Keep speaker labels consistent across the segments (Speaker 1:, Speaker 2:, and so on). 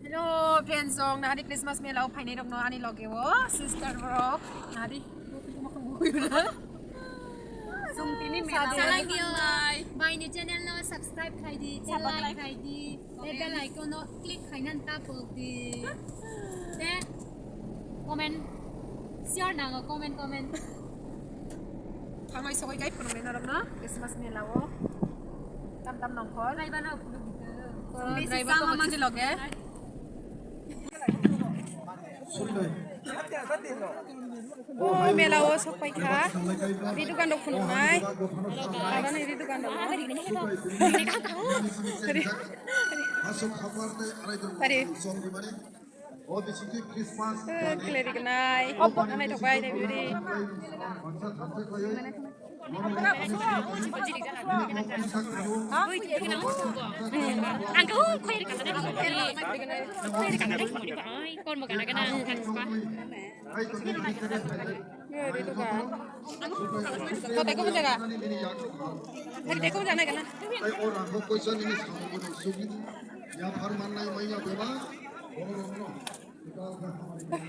Speaker 1: Hello friends song nari Christmas melau painai dong no ani loge wo sister rock nari sung tini melau
Speaker 2: salang dio my new channel no subscribe khai di like khai di bell icon no click khai nan ta pok di te comment share na ngo comment
Speaker 1: pangoi sokoi guide pun mena dong no Christmas melau wo tam nong khol
Speaker 2: driver no pulu gitu
Speaker 1: driver ko mandi loge Oh, melawo sopai kah? Di dukan dok pun mai. Ada nih di dukan dok. Tadi. Keleri kenai. Opok kenai tokai nih budi.
Speaker 2: con một cái này thành quá
Speaker 1: Itu kan. Kau teko menjaga. Tadi teko menjaga kan?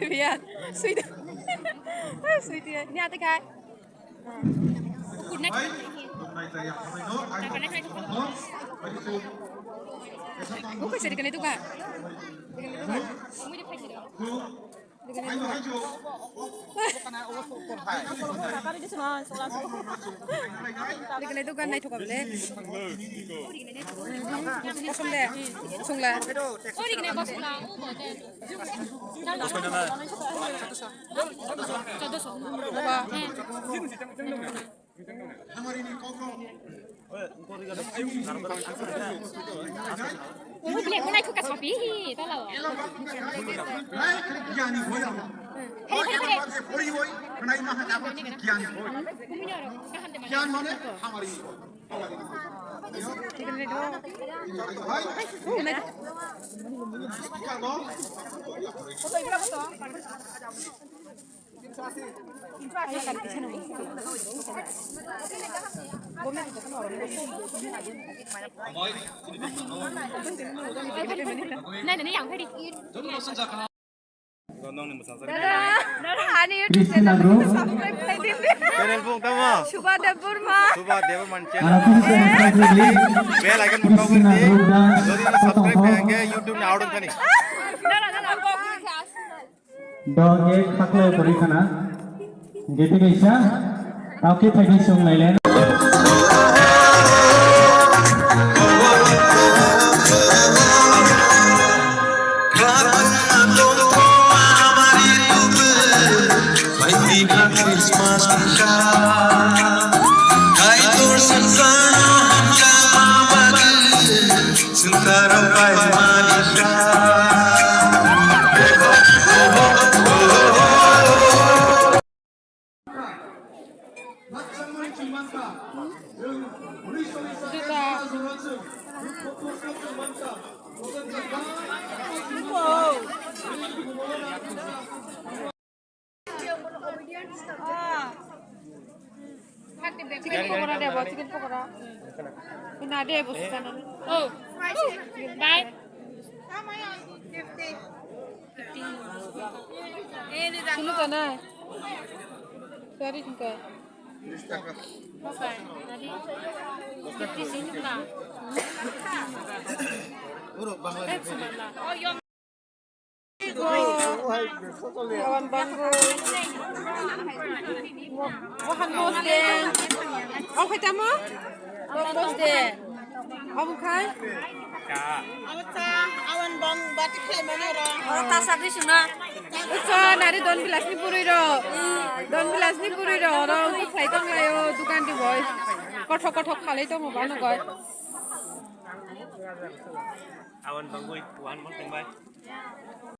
Speaker 1: Iya, sweet. Sweet ya. Ini hati kai. Gue bisa dikenal itu kak. Dikenal itu kan naik tukar deh. Kosong deh, kosong lah.
Speaker 2: oh di kena bos lah oh beli aku naik ke sapi tahu lah này yang phải đi
Speaker 3: Kristina bro.
Speaker 4: Channel pung tamo.
Speaker 1: Subha Devur ma.
Speaker 4: Subha Deva Manche. Bell icon
Speaker 3: Kristina
Speaker 4: मुटाओ कर दी।
Speaker 3: bro dan
Speaker 4: यदि आप subscribe करेंगे YouTube में out करें।
Speaker 3: doge khakle kori kana gete geisa auke phagi sung lailen
Speaker 1: Chicken pokora deh, bawa chicken pokora. Ini ada ya bos sana.
Speaker 2: oh bye
Speaker 1: Sunu sana. Cari juga.
Speaker 2: Bye tadi di sini lah oh yang
Speaker 1: Kawan bangku. Wahan bos deh. Oh kita mau? Bos deh. Kamu kan?
Speaker 5: awan bang batik klay mana orang
Speaker 1: Oh tasak di sana. Uca nari don bilas ni puri ro. Don bilas ni puri ro. Orang tu flight ang ayo dukan di boy. Kothok kali tu mau banu koi.
Speaker 4: Awan bangui, tuan mau tembak.